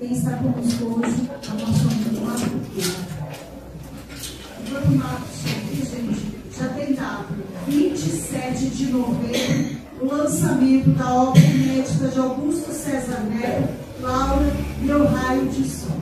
Quem está conosco hoje, a nossa amiga. Enquanto o Marcos aqui, gente, já tem dado 27 de novembro, o lançamento da obra inédita de Augusto César Neto, Laura, Meu Raio de Sol.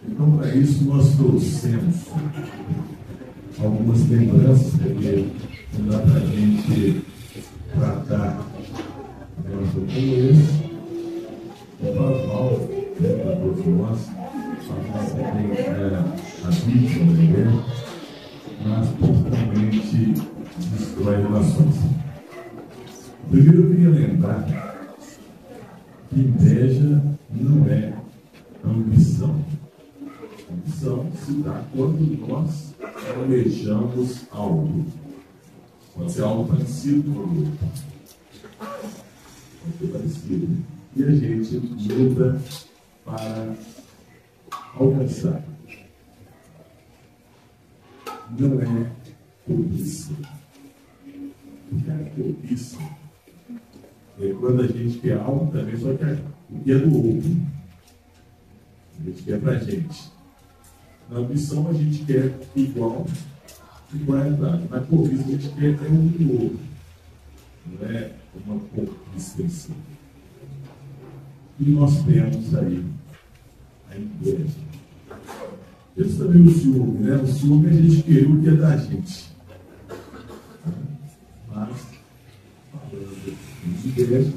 Então, para isso, nós trouxemos algumas lembranças, porque não dá para a gente tratar um negócio como esse, não faz mal para todos nós, faz também a vítima da guerra, mas principalmente destrói relações. Primeiro, eu queria lembrar que inveja não é ambição. Ambição se dá quando nós almejamos algo. Pode ser algo parecido com o outro. Pode ser parecido. E a gente luta para alcançar. Não é cobiça. O que é cobiça? É quando a gente quer algo também, só que o que é do outro. A gente quer pra gente. Na ambição a gente quer igualdade. Na cobiça a gente quer um do outro. Não é uma conquista em si. E nós temos aí a inveja. Esse também é o ciúme, né? O ciúme a gente quer o que é da gente. Mas, falando de inveja,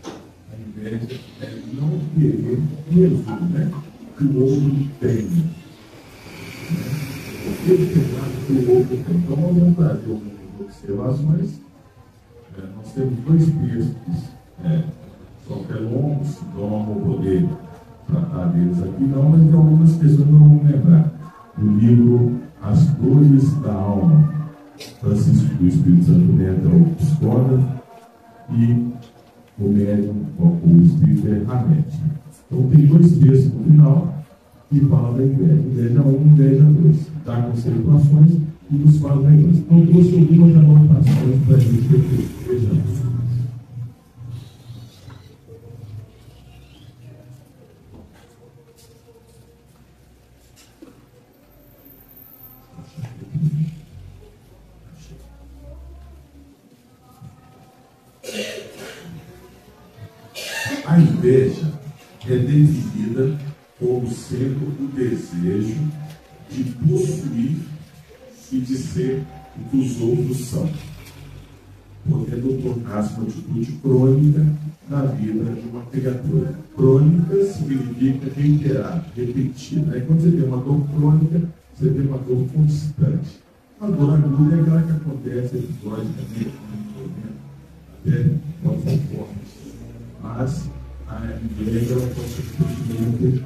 a inveja é não querer mesmo, né? Que o outro tem. Ele tem que o outro tem. Então, nós vamos trazer algumas observações. Nós temos dois textos, só que é longo, então não vou poder tratar deles aqui, não, mas tem algumas questões que não vamos lembrar. O livro As Dores da Alma, Francisco do Espírito Santo Neto, é o psicólogo, e o médium, o Espírito é Hamed. Então, tem dois textos no final que falam da inveja. Inveja 1 e inveja 2. Dá conceituações e nos fala da inveja. Então, trouxe algumas anotações para a gente refletir. Vejamos. A inveja é definida como sendo o desejo de possuir e de ser o que os outros são, podendo tornar-se uma atitude crônica na vida de uma criatura. Crônica significa reiterada, repetida. Aí quando você tem uma dor crônica, você tem uma dor constante. A dor aguda é aquela que acontece episodicamente, até pode ser forte. Mas a inveja é um sentimento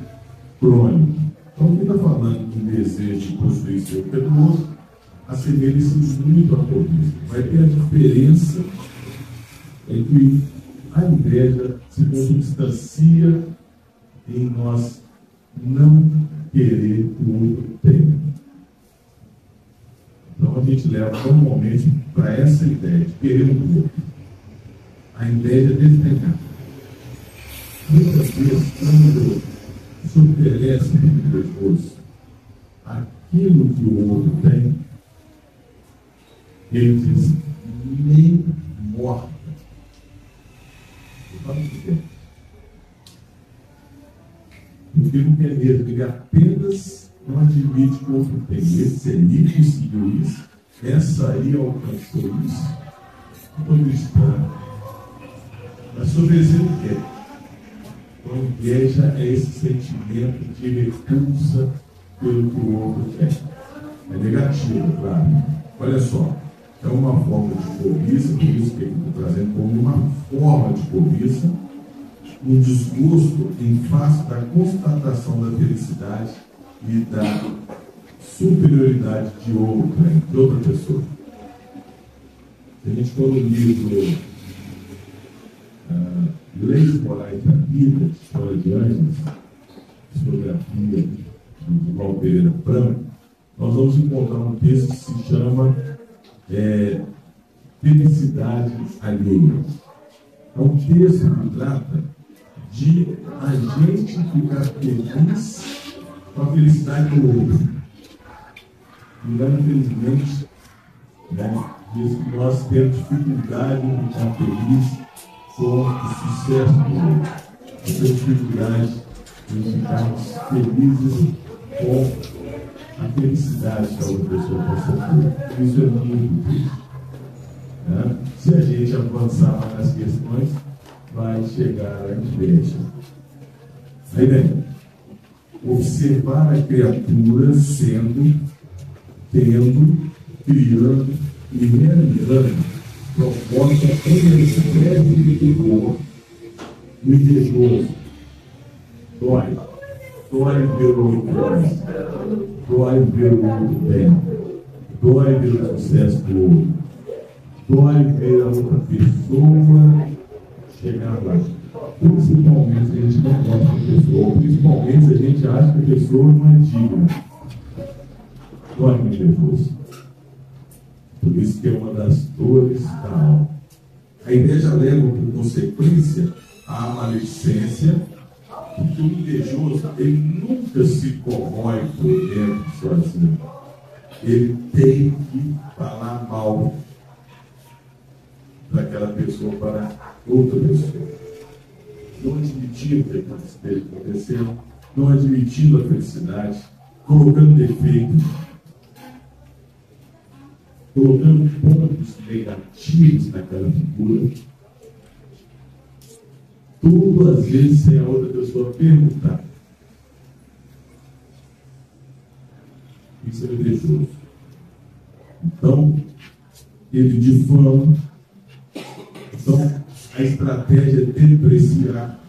crônico. Então, quem está falando de desejo de construir seu pelo outro, assemelha-se muito à cobiça. Vai ter a diferença entre a inveja se consubstancia em nós não querer que o outro tenha. Então, a gente leva normalmente para essa ideia de querer um outro. A inveja desdenhada. Muitas vezes, quando se oferece para Deus aquilo que o outro tem, ele diz, nem morta. que tem. Porque não tem mesmo, ele apenas não admite que o outro tem. Esse aí conseguiu isso, essa aí alcançou isso. Estou cristã. Mas sobre isso ele quer. Então, inveja é esse sentimento de repulsa pelo que o outro tem. É negativo, claro. Olha só, é uma forma de cobiça, por isso que ele está trazendo como uma forma de cobiça, um desgosto em face da constatação da felicidade e da superioridade de outra pessoa. Se a gente for no livro Leis Morais da Vida, História de Anjos, Psicografia de Paulo Pereira Franco, nós vamos encontrar um texto que se chama Felicidade Alheia. É um texto que trata de a gente ficar feliz com a felicidade do outro. E, infelizmente, diz que nós temos dificuldade em ficar felizes com o sucesso do outro. Nós temos dificuldade em ficarmos felizes com a felicidade que a outra pessoa possa ter. Isso é muito triste. Se a gente avançar mais nas questões, vai chegar à inveja. Aí vem, observar a criatura sendo, tendo, criando e realizando proposta em excesso de vigor, invejoso. Dói ver o outro bem, dói ver o outro bem, dói ver o sucesso do outro, dói ver a outra pessoa chegar lá. Principalmente a gente não gosta da pessoa, principalmente a gente acha que a pessoa não é digna. Dói muito nervoso. Por isso que é uma das dores da alma. A inveja leva por consequência a maledicência, porque o invejoso, ele nunca se comói por dentro sozinho. Ele tem que falar mal daquela pessoa para outra pessoa. Não admitindo o que esteja acontecendo, não admitindo a felicidade, colocando defeitos, colocando pontos negativos naquela figura. Tudo às vezes sem a outra pessoa perguntar. Isso é invejoso. Então, ele difama. Então, a estratégia é depreciar.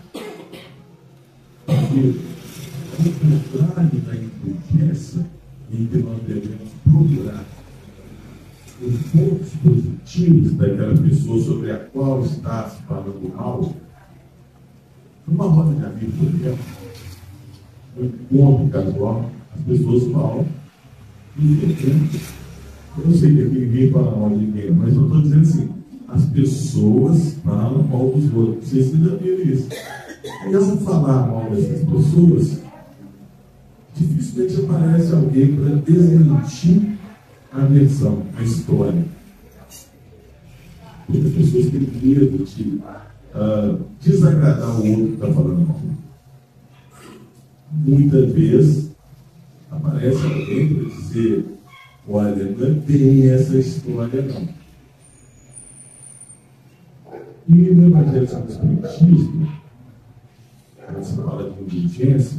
Porque, ao contrário da indulgência, em que nós devemos procurar os pontos positivos daquela pessoa sobre a qual está se falando mal, numa roda de amigos, por exemplo, um encontro casual, as pessoas falam eu não sei que aqui ninguém fala mal de ninguém, mas eu estou dizendo assim, as pessoas falam mal dos outros. Vocês já viram isso. E ao falar mal dessas pessoas, dificilmente aparece alguém para desmentir a versão, a história. Muitas pessoas têm medo de desagradar o outro que está falando mal. Muitas vezes aparece alguém para dizer: olha, não é bem essa história, não. E no Evangelho sobre o Espiritismo, quando se fala de indulgência,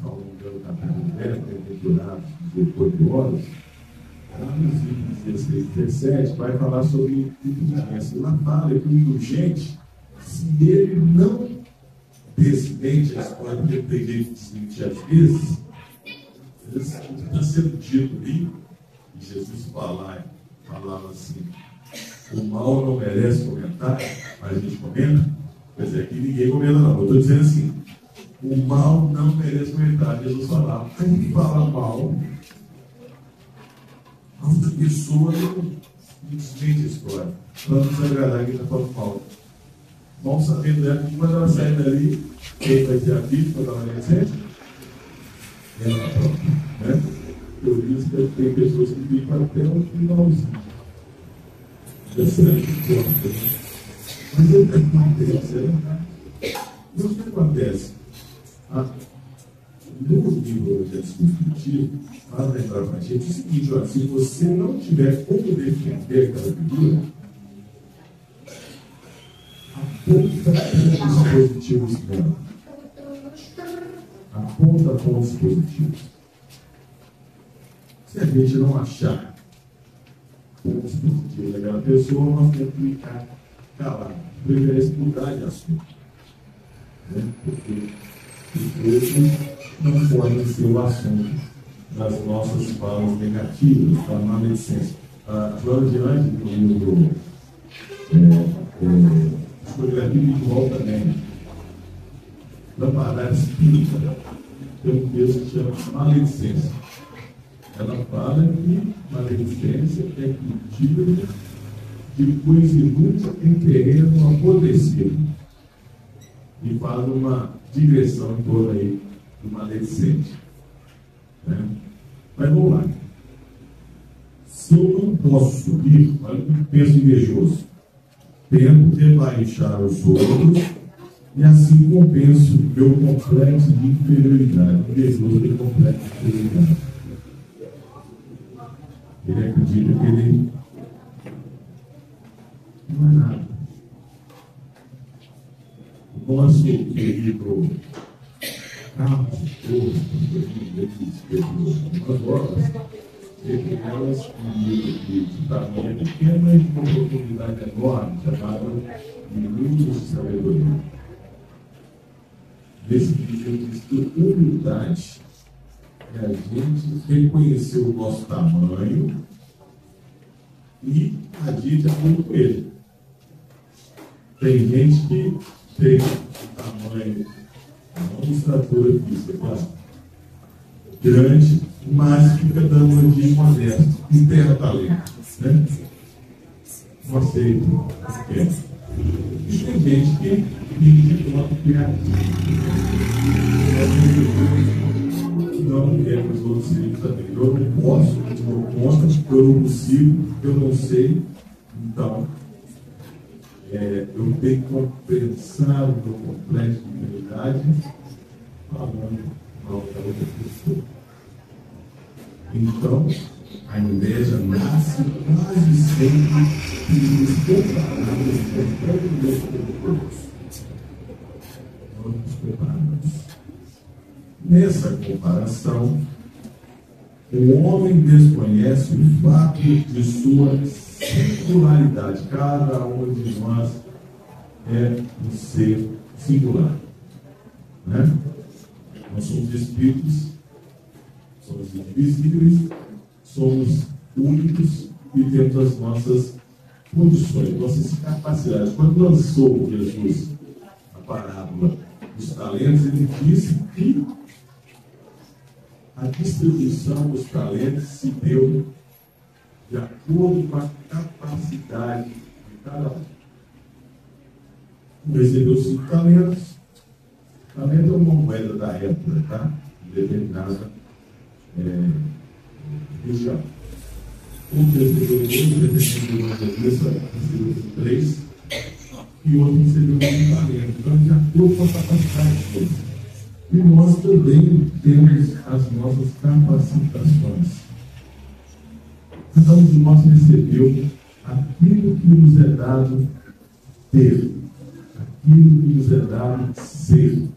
salvo engano, capítulo 10, bem-aventurados, 18 horas, lá nos livros 16 e 17, vai falar sobre indulgência. Lá fala que o indulgente, se ele não desmente a história, porque tem jeito de desmentir às vezes, o que está sendo dito ali, e Jesus falava assim: o mal não merece comentário, mas a gente comenta. Quer dizer, aqui ninguém comenta, não. Eu estou dizendo assim: o mal não merece comentário. Jesus falava: quem fala mal, a outra pessoa não desmente a história, para não desagradar quem está falando mal. Mal sabendo dela que quando ela sair dali, quem vai ter a vítima da adolescente? Ela própria, né? Por isso que tem pessoas que ficam até o finalzinho. Mas eu tenho uma interessante. E o que acontece? No livro de Discutivo, fala para a gente o seguinte: ó, se você não tiver como defender aquela figura, aponta pontos positivos dela. Aponta pontos positivos. Se a gente não achar pontos positivos daquela pessoa, nós temos que ficar calado. Preferência mudar de assunto. Né? Porque os não podem ser o assunto das nossas falas negativas, da maledicência. Agora, diante do livro Historiografia Individual também, da palavra espírita, tem um texto que chama Maledicência. Ela fala que maledicência é cultiva de coisa inútil em terreno apodrecido. E faz uma digressão em torno aí do maledicente. Né? Mas vamos lá. Se eu não posso subir, olha o que penso invejoso. Tento rebaixar os outros e assim compenso meu complexo de inferioridade. Invejoso tem complexo de inferioridade. Ele acredita que ele não é nada. O nosso querido Carlos Torres, umas obras, entre elas um livro de tamanho pequeno e de uma oportunidade enorme, chamado Minutos de Sabedoria. Nesse livro ele diz que humildade é a gente reconhecer o nosso tamanho e agir de acordo com ele. Tem gente que tem o tamanho, não estatura física, grande, mas fica dando uma de modesto, enterra talento. Né? Não aceita, quer. E tem gente que vive de modo criativo. Não quer que os outros sejam também. Eu não posso, eu não conto, eu não consigo, eu não sei. Então, eu tenho que compensar o meu complexo de inferioridade falando mal da outra pessoa. Então, a inveja nasce quase sempre de nos compararmos com outros. Nós nos comparamos. Nessa comparação, o homem desconhece o fato de sua singularidade. Cada um de nós é um ser singular. Né? Nós somos espíritos, somos indivisíveis, somos únicos e temos as nossas condições, nossas capacidades. Quando lançou Jesus a parábola dos talentos, ele disse que a distribuição dos talentos se deu de acordo com a capacidade de cada um. Recebeu 5 talentos. Talento é uma moeda da época, tá? De determinada região. Um recebeu 2, recebeu 3, e outro recebeu 1 talento. Então, de acordo com a capacidade dele. E nós também temos as nossas capacitações. Cada um de nós recebeu aquilo que nos é dado ter, aquilo que nos é dado ser.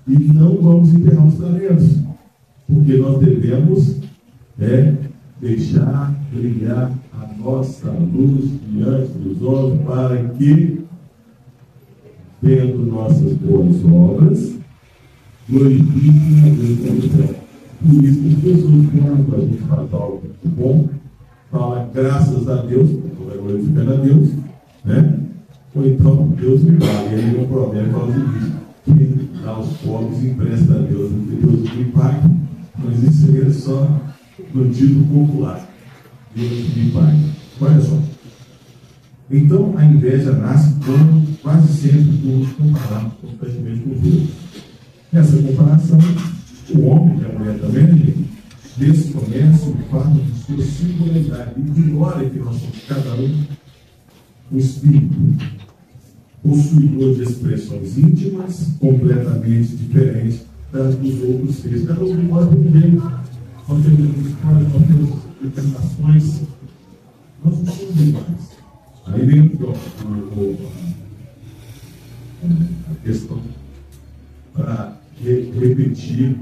E não vamos enterrar os talentos, porque nós devemos deixar brilhar a nossa luz diante dos homens, para que, vendo nossas boas obras, glorifiquem a Deus pelo céu. Por isso que Jesus, quando a gente faz algo muito bom, fala graças a Deus, porque vai glorificando a Deus, né? Ou então Deus me paga. E aí o problema fala o seguinte: quem dá aos pobres empresta a Deus, porque Deus me paga. Mas isso seria só no título popular. Deus me paga. Olha só. Então a inveja nasce quando quase sempre nos comparamos constantemente com os outros. Nessa comparação, o homem e a mulher também, gente, desconhece o fato de sua singularidade, ignora que nós somos cada um um espírito. possuidor de expressões íntimas, completamente diferentes das dos outros seres. Cada um de nós tem um jeito, nós temos histórias, nós temos interpretações, nós não somos iguais. Aí vem a questão para repetir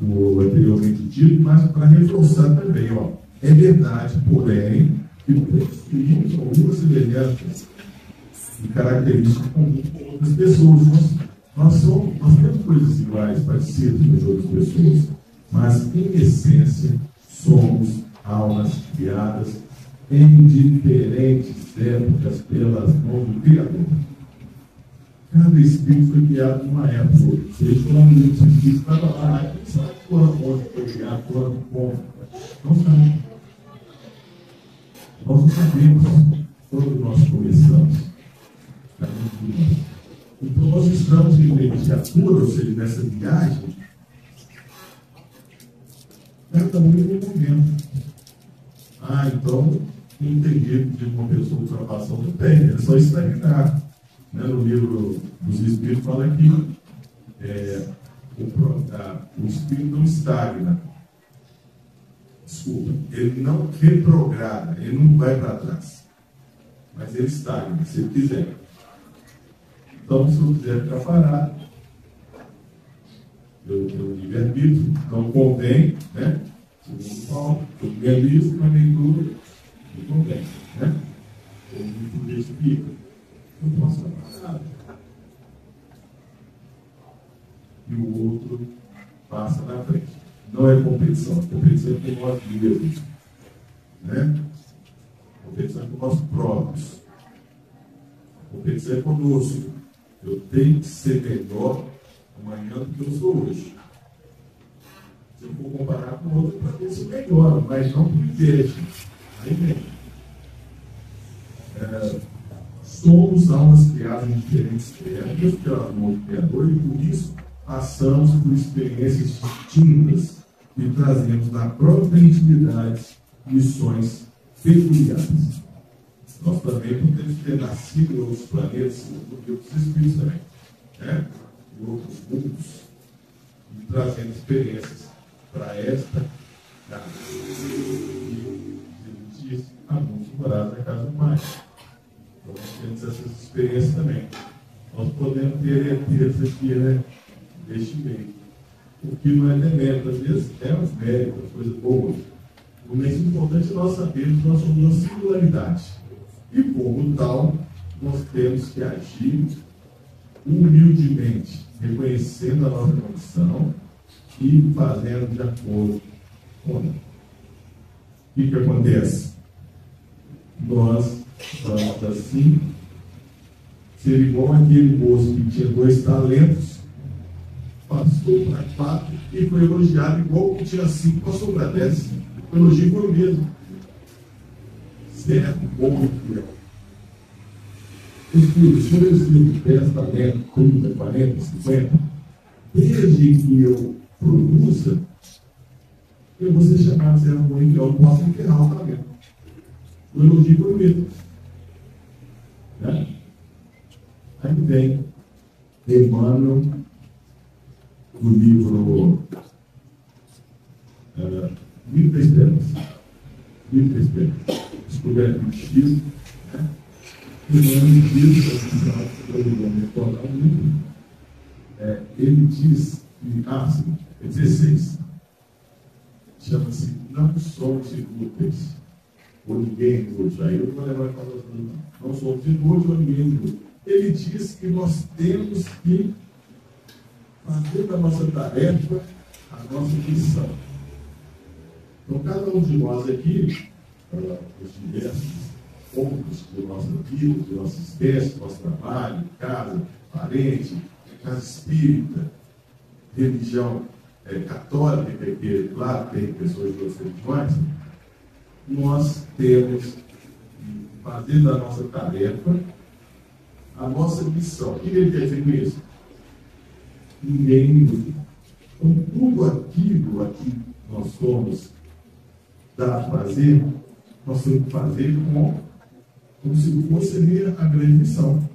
o anteriormente dito, mas para reforçar também, ó, é verdade, porém, que possuímos algumas semelhanças e características comuns com outras pessoas. Nós temos coisas iguais, parecidas com as outras pessoas, mas, em essência, somos almas criadas em diferentes épocas pelas mãos do Criador. Cada espírito foi criado numa época. Seja quando o espírito estava lá, não sabe quando foi criado, quando, como. Não sabe. Nós não sabemos quando nós começamos. Então, nós estamos em mediatura, ou seja, nessa viagem, cada um em um momento. Então, não entendi de uma pessoa ultrapassar não tem, é só estagnar. No livro dos Espíritos fala que o Espírito não estagna. Desculpa, ele não retrograda, ele não vai para trás. Mas ele estagna, se ele quiser. Então, se eu quiser ficar parado, eu tenho livre-arbítrio, não convém, né? Segundo Paulo, eu realizo, mas nem tudo me convém, né? Ou muito espírito. Eu posso ficar parado. E o outro passa na frente. Não é competição, a competição é com nós mesmos, né? A competição é com nós próprios. A competição é conosco. Eu tenho que ser melhor amanhã do que eu sou hoje. Se eu for comparar com o outro, para ver se eu melhoro, mas não por inveja. Aí vem. Somos almas criadas em diferentes épocas pela mão do Criador e por isso passamos por experiências distintas e trazemos na própria intimidade missões peculiares. Nós também podemos ter nascido em outros planetas, em outros espíritos também, né? Em outros mundos, e trazendo experiências para esta casa. E Jesus disse: alguns morados na casa do Pai. Então, nós temos essas experiências também. Nós podemos ter ETs aqui, né? Deste meio. O que não é demérito, às vezes é um mérito, uma coisa boa. O mais importante é nós sabermos que nós somos uma singularidade. E, como tal, nós temos que agir humildemente, reconhecendo a nossa condição e fazendo de acordo com ela. O que acontece? Nós vamos assim ser igual aquele moço que tinha 2 talentos, passou para 4 e foi elogiado igual que tinha 5, passou para 10. O elogio foi o mesmo. Certo, bom e fiel. Espírito, se eu exerço 10 talentos, 30, 40, 50, desde que eu produza, eu vou ser chamado de ser bom e fiel, eu posso enterrar o talento. O elogio foi o mesmo. Né? Aí vem Emmanuel, no livro Mito da Esperança. Mito da Esperança. Descoberto do Chico. Emmanuel diz, ele diz, é 16, chama-se Não Somos Inúteis, ou Ninguém Inútil. Aí eu vou levar para falar, não somos inúteis ou ninguém inútil. Ele diz que nós temos que fazer da nossa tarefa a nossa missão. Então, cada um de nós aqui, os diversos pontos de nossa vida, de nossa espécie, nosso trabalho, casa, parente, casa espírita, religião católica, porque, claro, tem pessoas de outras religiões, nós temos que fazer da nossa tarefa a nossa missão. O que ele quer dizer com isso? Ninguém inútil. Então, tudo aquilo a que nós somos dados a fazer, nós temos que fazer como se fosse ali a grande missão.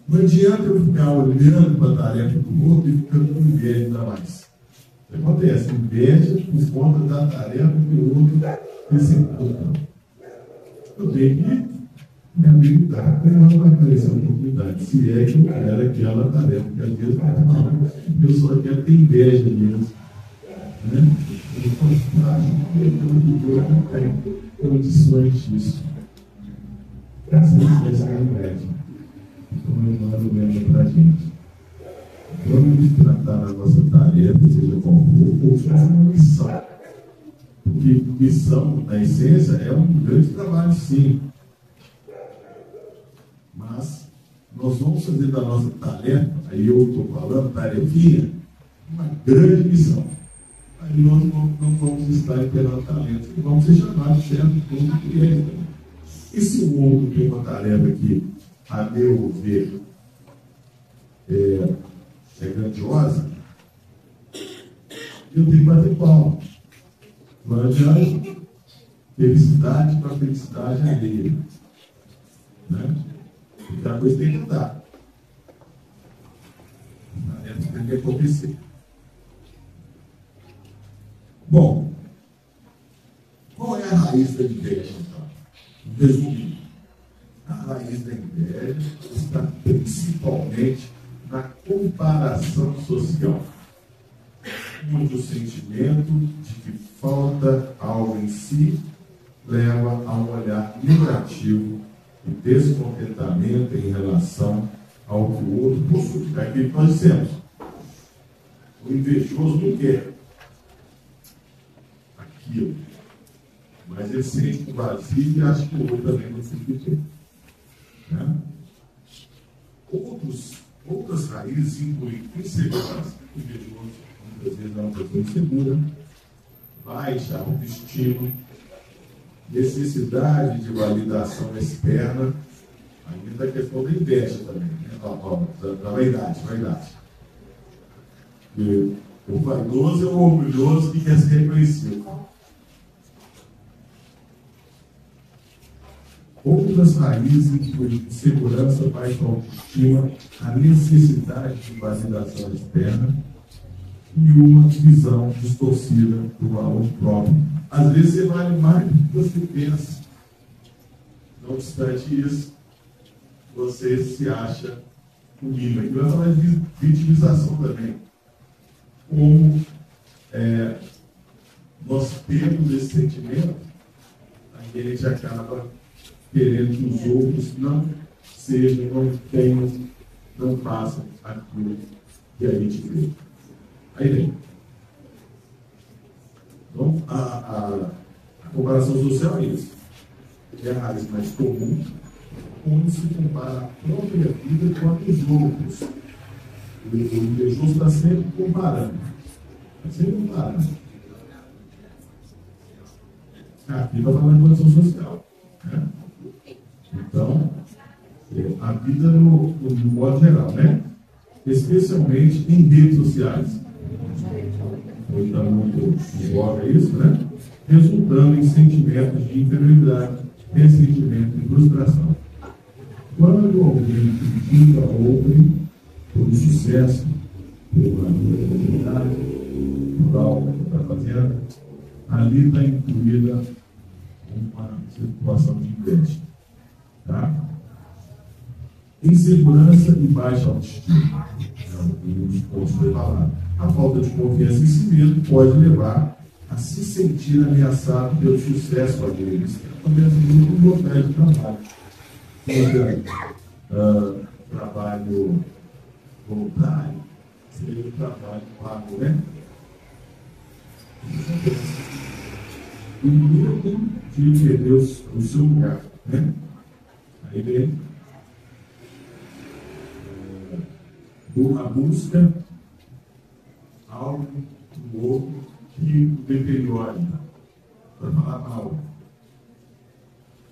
Não adianta eu ficar olhando para a tarefa do outro e ficando com inveja ainda mais. O que acontece? Inveja por conta da tarefa que o outro executa. Eu tenho que me habilitar quando vai aparecer a oportunidade. Se é que eu quero aquela tarefa, porque às vezes eu só quero ter inveja mesmo. Né? Eu não tenho condições disso. Essa é a inveja. Como o irmão lembra para a gente. Vamos tratar a nossa tarefa, seja qual for, ou fazer uma missão. Porque missão, na essência, é um grande trabalho, sim. Mas nós vamos fazer da nossa tarefa, aí eu estou falando, tarefinha, uma grande missão. Aí nós não vamos estar esperando talentos, e vamos ser chamados certo como que é. E se o outro tem uma tarefa que, a meu ver, é grandiosa, eu tenho que bater palma. Planejar felicidade para felicidade alheia. Né? Então a coisa tem que estar. A tarefa tem que acontecer. Bom, qual é a raiz da inveja, então? Resumindo, a raiz da inveja está principalmente na comparação social, onde o sentimento de que falta algo em si leva a um olhar negativo e descontentamento em relação ao que o outro possui. É aquilo que nós dissemos. O invejoso não quer aquilo, mas ele sente o vazio e acha que o outro também não se quer. Né? Outras raízes incluem insegurança, invejoso, muitas vezes é uma pessoa insegura, baixa autoestima, necessidade de validação externa, ainda a questão da inveja também, né? Da vaidade. E o vaidoso é o orgulhoso que quer ser reconhecido. Outras raízes incluem insegurança, baixa autoestima, a necessidade de validação externa e uma visão distorcida do valor próprio. Às vezes você vale mais do que você pensa. Não obstante isso, você se acha humilde. Aqui vai falar de vitimização também. Como nós temos esse sentimento, aí a gente acaba querendo que os outros não sejam, não tenham, não façam aquilo que a gente vê. Aí vem. Então, a comparação social é isso. É a raiz mais comum, onde se compara a própria vida com a dos outros. O invejoso está sempre comparando. Está sempre comparando. Aqui está falando de condição social. Né? Então, a vida no modo geral, né? Especialmente em redes sociais. Então, muito joga isso, né? Resultando em sentimentos de inferioridade, ressentimento e frustração. Quando alguém critica outro por sucesso, pela oportunidade, por algo que está fazendo, ali está incluída uma situação de inveja. Tá? Insegurança e baixa autoestima. Um dos pontos foi falado. A falta de confiança em si mesmo pode levar a se sentir ameaçado pelo sucesso alheio. Isso acontece muito no local de trabalho. Seja trabalho voluntário, seja trabalho pago, né? O medo de perder o seu lugar, né? Aí vem a busca algo do outro que o deteriore, para falar mal.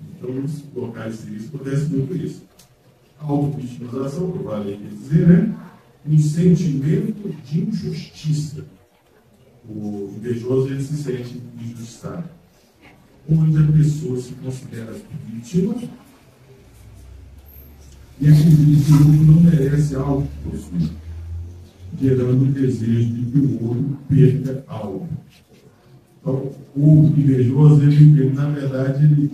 Então, nos locais civis acontece muito isso. A auto-vitimização, que eu falei quer dizer, né? Um sentimento de injustiça. O invejoso, ele se sente injustiçado. Onde a pessoa se considera vítima E acredito que o outro não merece algo que possui, gerando o desejo de que o outro perca algo. Então, o invejoso, ele na verdade, ele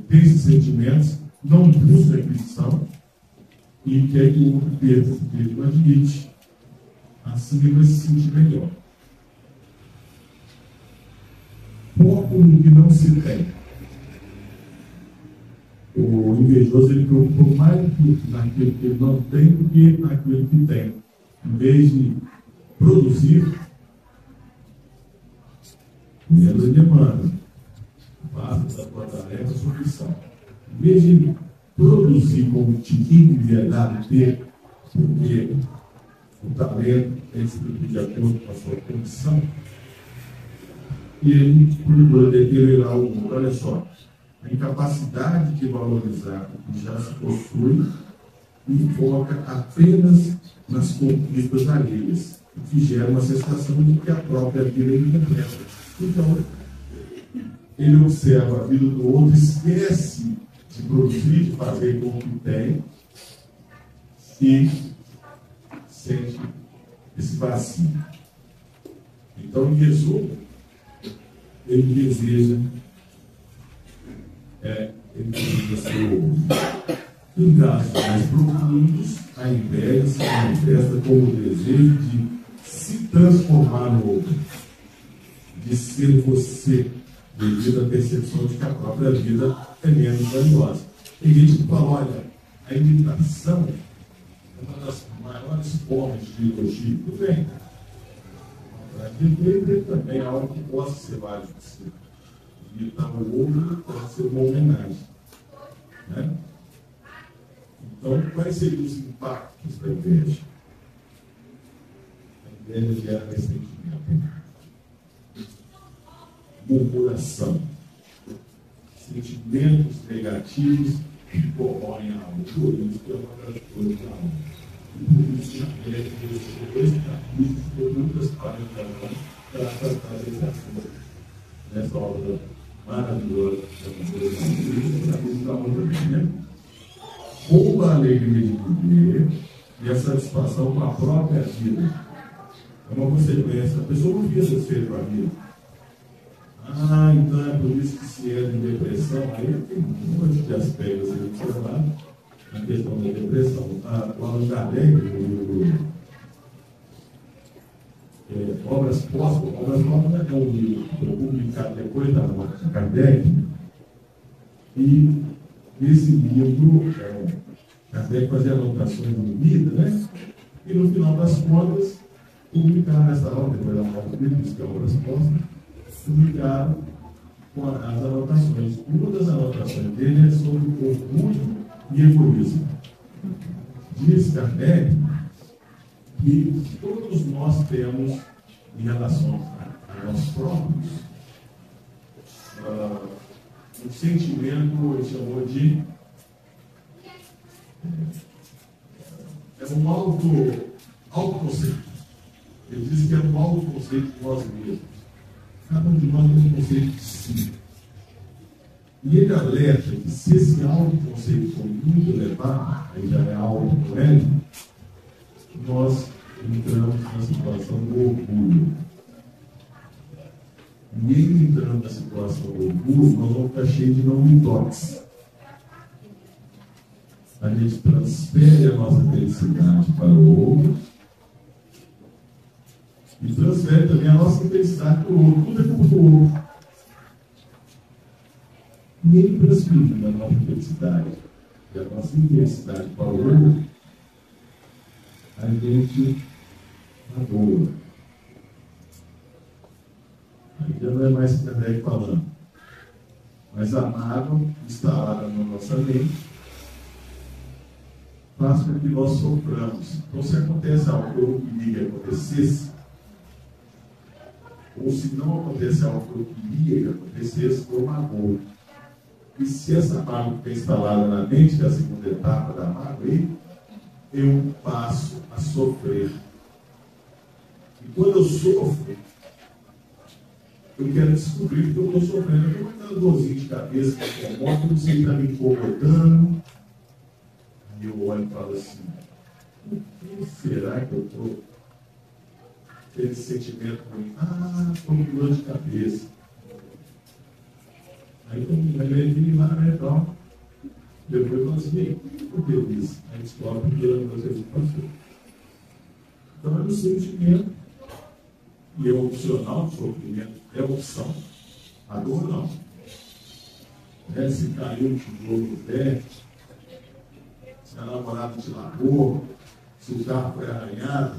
tem esses sentimentos, não busca aquisição e quer que o outro perca, porque ele não admite. Assim ele vai se sentir melhor. Foco no que não se tem. O invejoso, ele preocupa mais naquilo que ele não tem do que naquilo que tem. Em vez de produzir, menos demanda. Faça da tua tarefa a solução. Em vez de produzir como te enviado ter, porque o talento tem que ser de acordo com a sua condição, e ele procura deteriorar o mundo. Olha só, a incapacidade de valorizar o que já se possui e foca apenas nas conquistas alheias, o que gera uma sensação de que a própria vida é incompleta. Então, ele observa a vida do outro, esquece de produzir, de fazer com o que tem, e sente esse vazio. Então, em resumo, ele deseja em casos mais profundos, a inveja se manifesta como o desejo de se transformar no outro, de ser você, devido à percepção de que a própria vida é menos valiosa. Tem gente que fala, olha, a imitação é uma das maiores formas de elogio. Tudo bem. Ele também é algo que possa ser válido. Imitar o outro pode ser uma homenagem. Né? Então, quais seriam os impactos da inveja? A inveja gera ressentimento, murmuração, sentimentos negativos que corroem a alma. Por isso que é uma das coisas da alma. E por isso que a inveja tem dois capítulos por muitas páginas da alma para tratar desse assunto. Nessa obra maravilhosa da alma, com a alegria de viver e a satisfação com a própria vida. É uma consequência. A pessoa não via satisfeita com a vida. Então é por isso que se é de depressão, aí tem um monte de aspectos aí que você vai na questão da depressão. O Allan Kardec, no livro Obras Póstumas, é um livro que foi publicado depois da morte de Kardec, e esse livro, Kardec fazia anotações de vida, né? E no final das contas, publicaram nessa obra, depois da morte dele, que é Obras Póstumas, publicaram com as anotações. Uma das anotações dele é sobre orgulho e egoísmo. Diz Kardec que todos nós temos, em relação a nós próprios, um sentimento, ele chamou de um autoconceito. Ele diz que é um autoconceito de nós mesmos. Cada um de nós tem um conceito de si. E ele alerta que se esse autoconceito for muito elevado, aí já é autopoético, nós entramos na situação do orgulho. E entrando na situação do orgulho, nós vamos ficar cheios de não-me-toques. A gente transfere a nossa felicidade para o outro e transfere também a nossa felicidade para o outro. Tudo é culpa do outro. E ele transferindo a nossa felicidade e a nossa infelicidade para o outro, a gente magoa. Aí já não é mais Kardec falando. Mas a mágoa instalada na nossa mente faz com que nós soframos. Então, se acontece algo que eu não queria que acontecesse, ou se não acontece algo que eu queria que acontecesse, eu magoo. E se essa mágoa fica instalada na mente, que é a segunda etapa da mágoa, aí, eu passo a sofrer. E quando eu sofro, eu quero descobrir que eu estou sofrendo. Eu estou com aquela dorzinha de cabeça que incomoda, não sei se está me incomodando. E eu olho e falo assim, por que será que eu estou tendo esse sentimento ruim? Estou com dor de cabeça. Aí eu vim lá na retal. Depois eu falei assim, por que isso? Aí descobre que eu não sei o que passou. Então é um sentimento. E é opcional, o sofrimento é opção. A dor não. Se caiu um tijolo no pé, se a namorada te largou, se o carro foi arranhado,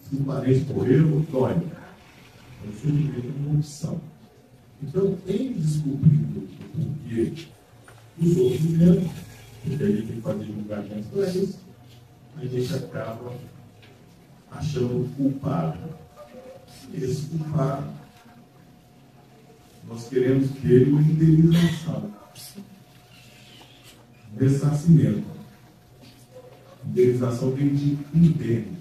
se o parente morreu, dói. O sofrimento é uma opção. Então, em descobrindo o porquê do sofrimento, porque a gente tem que fazer julgamentos para isso, a gente acaba achando o culpado. Esse culpado, nós queremos ter uma indenização, ressarcimento. Indenização vem de indene.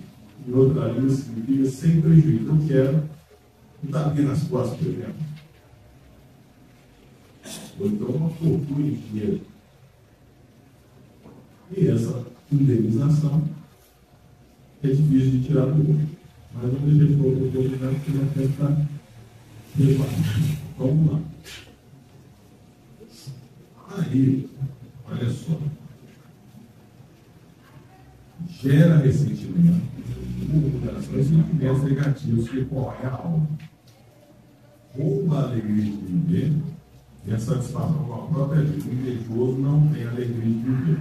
Em outra língua significa sem prejuízo. Eu quero não dar bem nas costas, por exemplo. Ou então uma fortuna em dinheiro. E essa indenização é difícil de tirar do outro. Mas não deixa de colocar o oportunidade que vai tentar preparar. Vamos lá. Aí, olha só. Gera ressentimento. Sentimentos negativos que correm a alma. Rouba a alegria de viver e a satisfação com a própria vida. O invejoso não tem alegria de viver.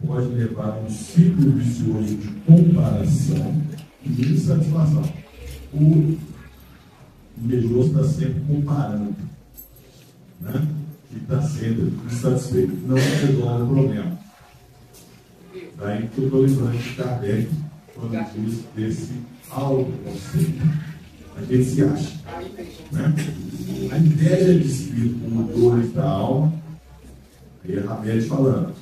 Pode levar a um ciclo vicioso de comparação e insatisfação. O invejoso está sempre comparando, né? E está sempre insatisfeito. Não resolve o problema. Daí que eu estou lembrando de Kardec, quando diz desse autoconceito. A gente se acha, né? A inveja de espírito como dores da alma, aí é Hamed falando,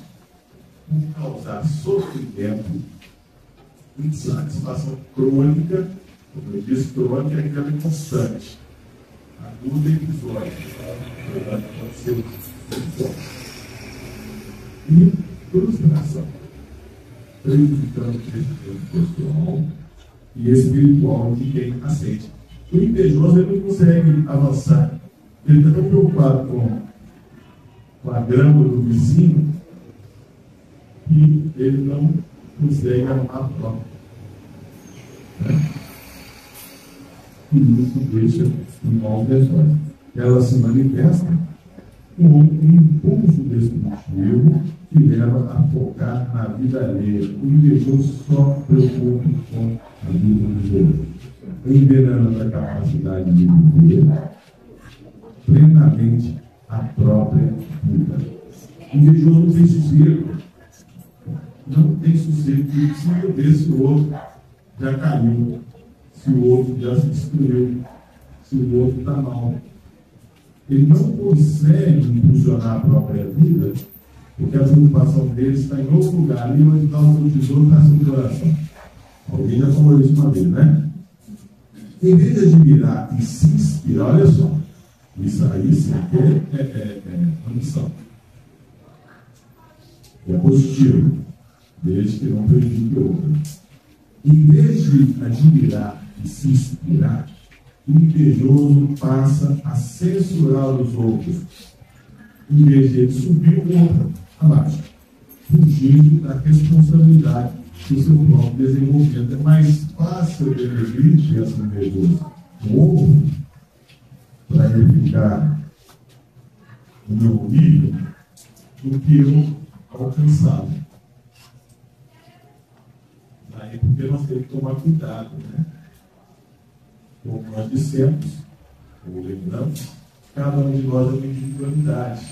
por causar sofrimento, insatisfação crônica, como eu disse, crônica é aquela constante, aguda e episódio, pode ser e frustração, prejudicando o crescimento pessoal e espiritual de quem aceita. O invejoso ele não consegue avançar, ele está tão preocupado com a grama do vizinho que ele não consegue arrumar a própria. E isso deixa em mal pessoas. Ela se manifesta com um impulso destrutivo que leva a focar na vida alheia. O invejoso só preocupa com a vida dos outros, envenenando a capacidade de viver plenamente a própria vida. O invejoso não tem sossego. Não tem sossego. Precisa ver se o outro já caiu, se o outro já se destruiu, se o outro está mal. Ele não consegue impulsionar a própria vida, porque a preocupação dele está em outro lugar, ali onde está o seu tesouro, está a sua coração. Alguém já falou isso uma vez, né? Em vez de admirar e se inspirar, olha só, isso aí sim é ambição. É positivo, desde que não prejudique o outro. Em vez de admirar e se inspirar, o invejoso passa a censurar os outros, em vez de ele subir o outro abaixo, fugindo da responsabilidade do seu próprio desenvolvimento. É mais fácil ele agredir esse invejoso no outro, para ele ficar no meu nível, do que eu alcançado. Daí porque nós temos que tomar cuidado, né? Como nós dissemos, ou lembramos, cada um de nós é uma individualidade.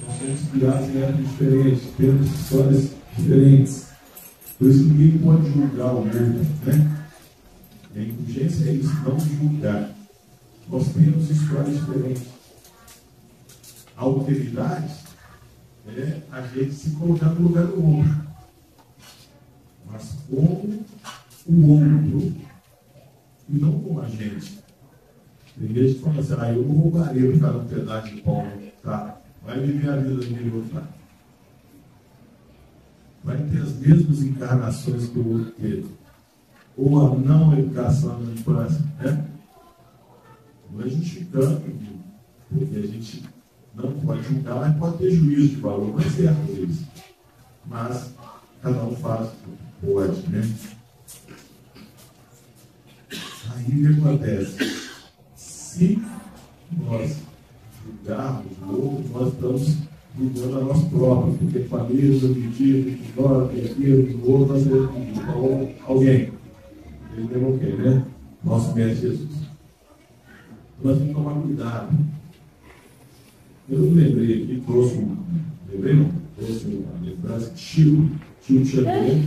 Nós somos criados em épocas diferentes, temos histórias diferentes. Por isso ninguém pode julgar o outro, né? A indulgência é isso, não julgar. Nós temos histórias diferentes. A alteridade é a gente se colocar no lugar do outro. Mas como o outro, e não como a gente. Tem gente que fala assim, eu não roubaria por causa de um pedaço de pão, tá? vai viver a vida daquele outro lá. Vai ter as mesmas encarnações que o outro teve. Ou a não educação na infância, né? Não é justificando, porque a gente não pode julgar, mas pode ter juízo de valor, não é certo isso. Mas cada um faz o que pode, né? Aí o que acontece? Se nós julgarmos o outro, nós estamos julgando a nós próprios, porque família, objetivo, história, terceiro, do outro, nós temos alguém. Ele levou quem, né? Nosso mestre Jesus. Nós temos que tomar cuidado. Eu não lembrei aqui, trouxe uma lembrança que Chico Xavier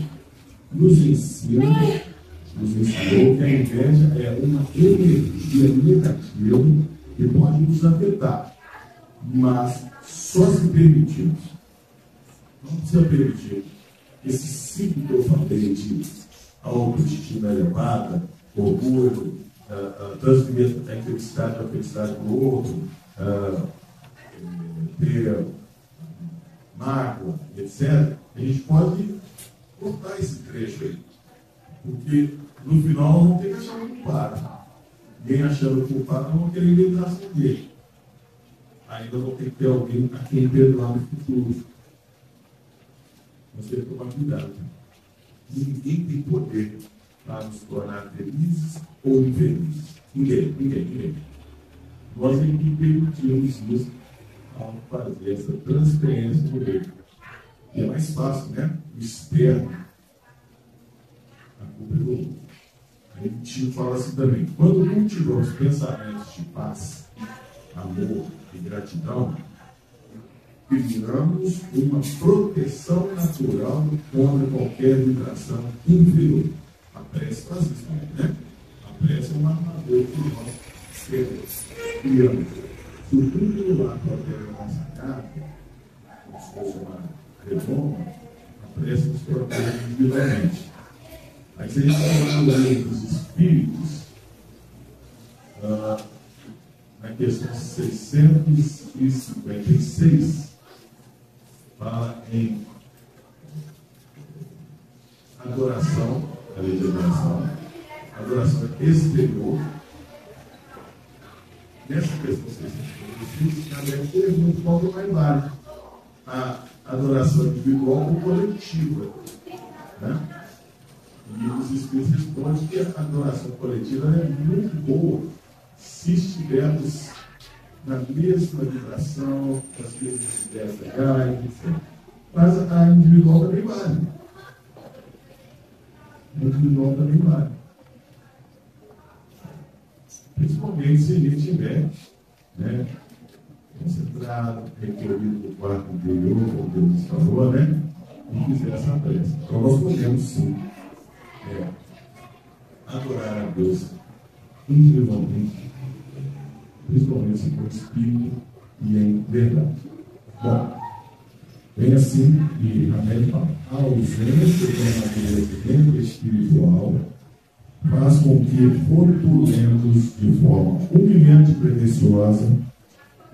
nos ensinou que a inveja é uma energia negativa que pode nos afetar, mas só se permitirmos. Não precisa permitir. Esse ciclo que eu falei de autoestima elevada, orgulho, transferir a infelicidade para a felicidade do outro, ter mágoa, etc., a gente pode cortar esse trecho aí. Porque no final não tem que achar um culpado. Ninguém achando culpado não vão querer indenização dele. Ainda vão ter que ter alguém a quem perdoar no futuro. Nós temos que tomar cuidado. Ninguém tem poder para nos tornar felizes ou infelizes. Ninguém. Nós é que permitimos isso ao fazer essa transferência do meio. E é mais fácil, né? O externo. A culpa é do outro. Aí o tio fala assim também: quando cultivamos pensamentos de paz, amor e gratidão, criamos uma proteção natural contra qualquer vibração inferior. A prece faz isso, né? A prece é um armador que nós criamos. Se o túmulo lá protege a nossa casa, como se fosse uma redoma, a prece nos protege individualmente. Aí se a gente falar no livro dos Espíritos, na questão 656, fala em adoração, a lei de adoração exterior. Nessa questão 656, cada pergunta qual que é mais válido: a adoração individual ou coletiva, né? E os Espíritos respondem que a adoração coletiva é muito boa se estivermos na mesma vibração, com as mesmas ideias legais, etc. Mas a individual também vale. A individual também vale. Principalmente se a gente estiver, né, concentrado, recolhido no quarto interior, como Deus nos falou, né? E fizer essa prece. Então nós podemos sim adorar a Deus individualmente, principalmente com espírito e em verdade. Bom, vem assim e Rafael fala: a ausência da natureza espiritual faz com que rotulemos de forma humilhante e pretensiosa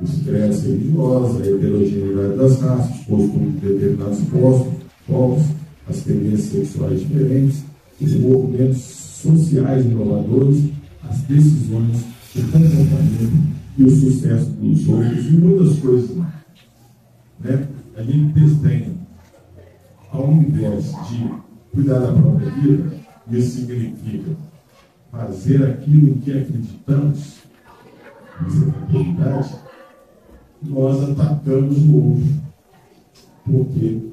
o estresse religioso, a heterogeneidade das raças, os costumes de determinados povos, as tendências sexuais diferentes, os movimentos sociais inovadores, as decisões, o comportamento e o sucesso dos outros e muitas coisas mais. Né? A gente desdenha, ao invés de cuidar da própria vida, isso significa fazer aquilo em que acreditamos, isso é tranquilidade, nós atacamos o outro, porque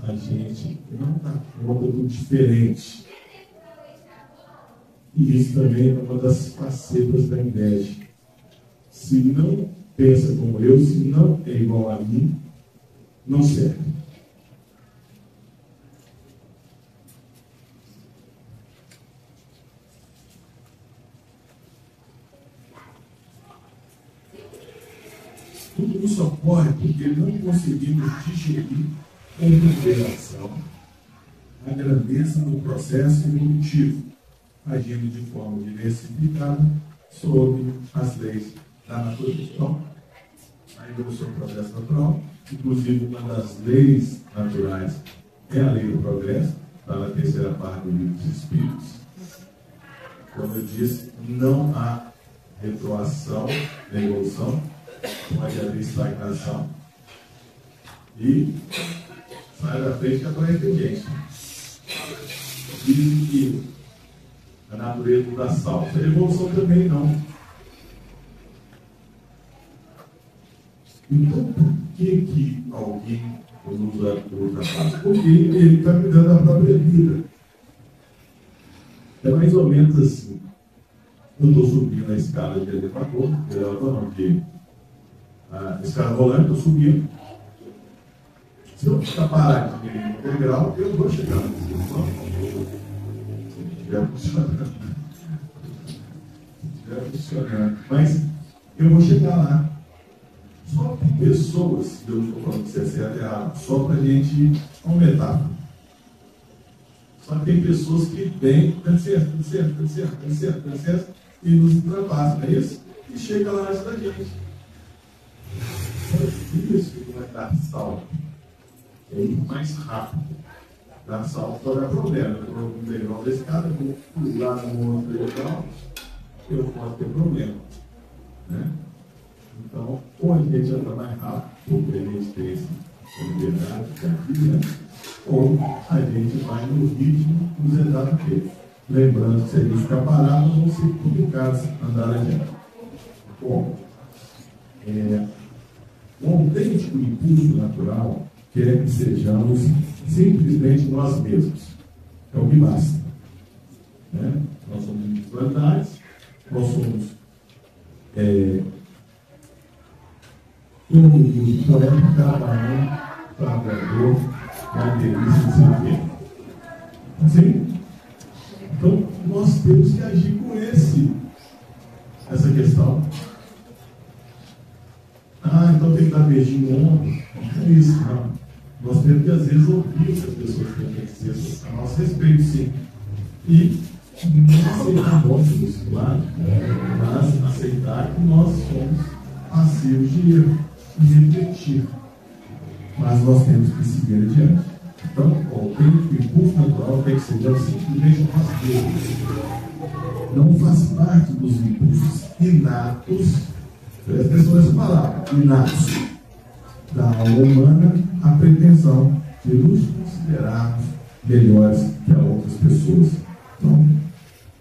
a gente não dá conta do diferente. E isso também é uma das facetas da inveja. Se não pensa como eu, se não é igual a mim, não serve. Tudo isso ocorre porque não conseguimos digerir com moderação a grandeza do processo evolutivo, agindo de forma diversificada sobre as leis da natureza. Então, a evolução do processo natural. Inclusive, uma das leis naturais é a lei do progresso, está na terceira parte do livro dos Espíritos. Como eu disse, não há retroação na evolução, pode haver estagnação. E sai da frente a tua inteligência. Dizem que a natureza dá salto. A evolução também não. Então, por que alguém usa outra parte? Porque ele está cuidando da própria vida. É mais ou menos assim. Eu estou subindo a escada de elevador, porque a escada rolante, estou subindo. Se eu ficar parado no degrau, eu vou chegar na posição. Se estiver funcionando. Mas eu vou chegar lá. Só que pessoas, eu não estou falando que isso é certo e errado, só para a gente aumentar. Só que tem pessoas que vêm, dá licença, e nos ultrapassam, não é isso? E chega lá antes da gente. Isso que vai dar salto. É muito mais rápido. Dar salto não é problema. Eu estou no degrau da escada, eu vou pular no outro degrau, eu posso ter problema. Né? Então, ou a gente anda mais rápido, porque a gente tem essa liberdade aqui, né? Ou a gente vai no ritmo cruzado dele. Lembrando que se a gente ficar parado, vão ser complicados andar adiante. Bom, o autêntico impulso natural quer que sejamos simplesmente nós mesmos. É o que basta. Né? Nós somos individualidades, nós somos todo mundo, poeta, trabalhador, característica de ser feito. Assim? Então, nós temos que agir com essa questão. Então tem que dar beijinho no ombro. Não é isso, não. Nós temos que, às vezes, ouvir o que as pessoas têm que dizer a nosso respeito, sim. E não aceitar monstros, claro, mas aceitar que nós somos passivos de erro e refletir. Mas nós temos que seguir adiante. Então, o impulso natural tem que ser simplesmente nós mesmos. Não faz parte dos impulsos inatos, presta atenção nessa palavra, inatos, da alma humana, a pretensão de nos considerarmos melhores que outras pessoas. Então,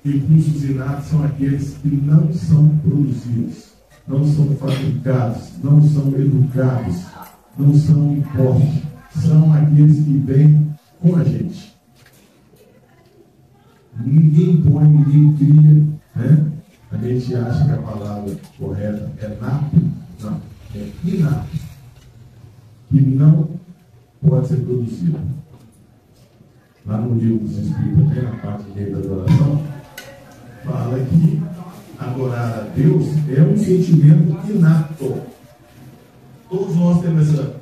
impulsos inatos são aqueles que não são produzidos, não são fabricados, não são educados, não são impostos, são aqueles que vêm com a gente. Ninguém põe, ninguém cria, né? A gente acha que a palavra correta é nato, não, é inato, que não pode ser produzido. Lá no livro dos Espíritos, até na parte de adoração, fala que adorar a Deus é um sentimento inato. Todos nós temos essa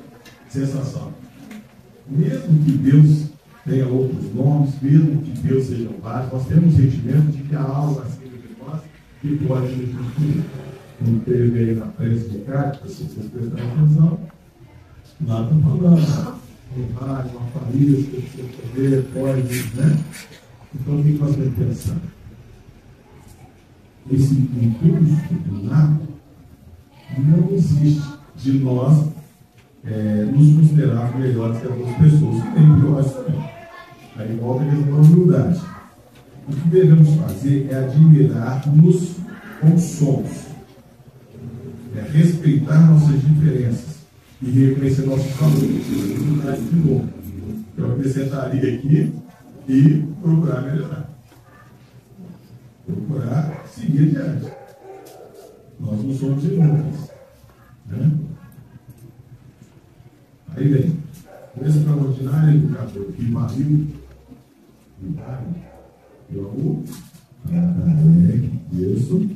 sensação. Mesmo que Deus tenha outros nomes, mesmo que Deus seja vários, nós temos um sentimento de que há algo acima de nós que pode nos incluir. Não teve aí na prece de cartas, se vocês prestarem atenção, lá está falando, uma família, se você poder, pode, né? Então, o que nós temos que pensar? Esse impulso inato não existe de nós nos considerarmos melhores que as outras pessoas, que tem piores também. Aí volta a questão da humildade. O que devemos fazer é admirar-nos como somos, respeitar nossas diferenças e reconhecer nossos valores. Humildade de novo. Eu acrescentaria aqui e procurar melhorar. Procurar seguir adiante. Nós não somos inúteis. Né? Aí vem, o extraordinário educador que mariu, isso,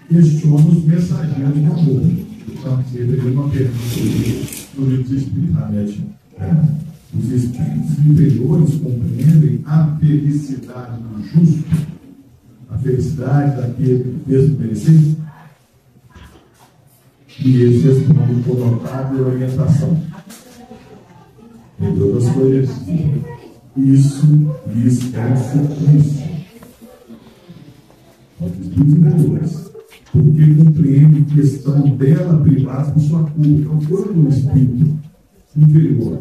questiona os mensageiros do amor. Então, teve uma pergunta no livro dos Espíritos. Os espíritos superiores compreendem a felicidade do justo, a felicidade daquele que fez merecer. e eles respondem por notável orientação. Entre outras coisas, isso lhes é um suplício. Porque compreende questão dela privada com sua culpa. Então, quando o espírito inferior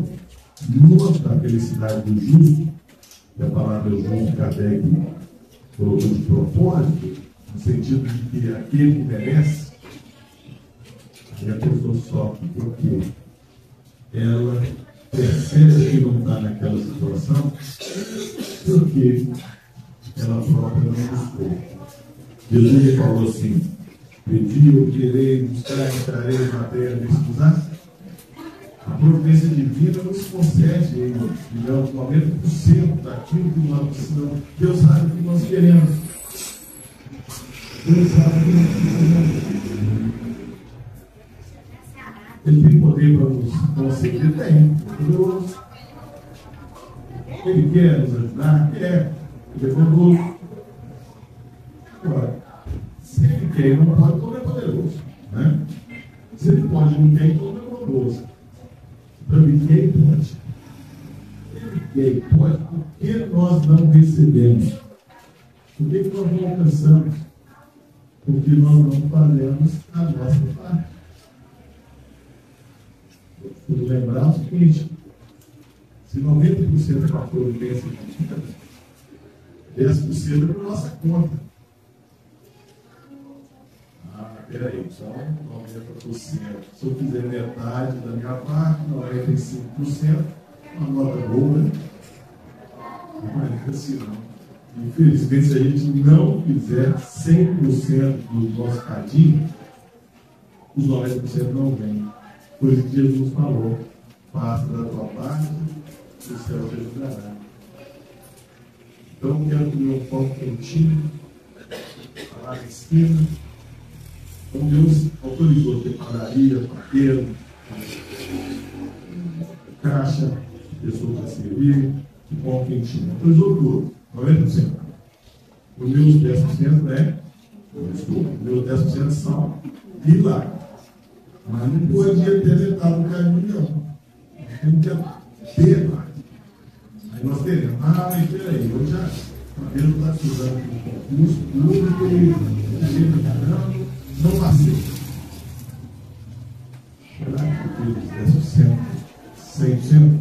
nota a felicidade do justo, e a palavra justo Kardec colocou de propósito, no sentido de que aquele que merece, e a pessoa sofre porque ela percebe que não está naquela situação, porque ela própria não buscou. Jesus falou assim: pedi, eu querei, buscar, entrarei, matéria, pesquisar. A providência divina nos concede, digamos, 90% daquilo que nós precisamos. Deus sabe o que nós queremos. Deus sabe o que nós precisamos. Ele tem poder para nos conceder? Tem. Ele quer nos ajudar? Quer. Ele é poderoso. Agora, se ele quer e não pode, como é poderoso? Né? Se ele pode e não tem, como é poderoso? Para mim, quem pode? Ele quer e pode, por que nós não recebemos? Por que nós não alcançamos? Porque nós não fazemos a nossa parte. Vou lembrar o seguinte: se 90% é para a providência divina, 10% é para a nossa conta. Peraí, então 90%. Se eu fizer metade da minha parte, 95%, uma nota boa, né? Não é assim, não. Infelizmente, se a gente não fizer 100% do nosso cadinho, os 90% não vêm. Por isso que Jesus falou: faça da tua parte, o céu te ajudará. Então, quero comer um pão quentinho, lá na esquina. Então, Deus autorizou ter padaria, paqueiro, caixa, pessoa para servir, e pão quentinho. Autorizou tudo, 90%. Os meus 10% os meus 10% são milagres. Mas não podia ter metade do caminho, não. Tem que ter mais. Aí nós teremos. Mas peraí, eu já Deus está estudando com concurso público e não passei. Será que 10%, 100%?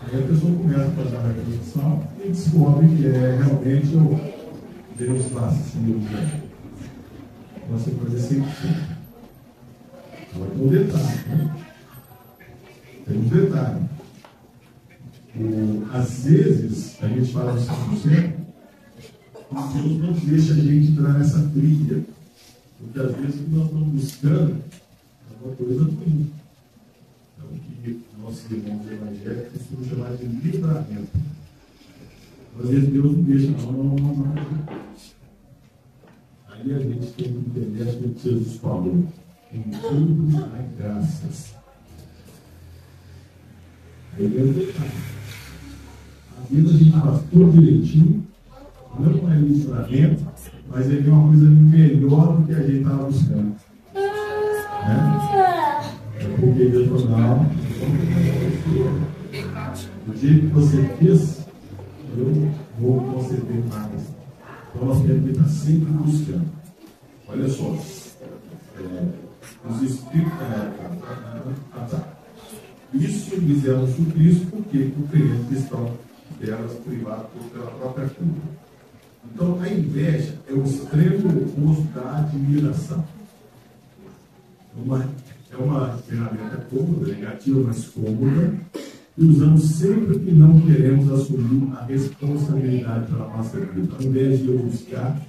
Aí a pessoa começa a fazer a reflexão e descobre que é realmente o Deus lá acima do céu. Você fazer 100%. Agora tem um detalhe, né? Tem um detalhe. Às vezes, a gente fala de 100%, Deus não deixa a gente entrar nessa trilha. Porque às vezes o que nós estamos buscando é uma coisa ruim. É o que nossos irmãos evangélicos costumam chamar de livramento. Às vezes Deus não deixa, não. Aí a gente tem que entender o que Jesus falou: em tudo há graças. Aí Deus deixa. Às vezes a gente faz tudo direitinho, não é livramento, mas ele é uma coisa melhor do que a gente estava buscando. Né? É porque Deus falou: não, do jeito que você fez, eu vou conceder mais. Então nós temos que estar sempre buscando. Olha só, os espíritos. Isso lhes é um suplício porque compreende que estão delas privadas pela própria culpa. Então a inveja é o extremo oposto da admiração. É uma ferramenta cômoda, negativa, mas cômoda, e usamos sempre que não queremos assumir a responsabilidade pela nossa vida. Ao invés de eu buscar,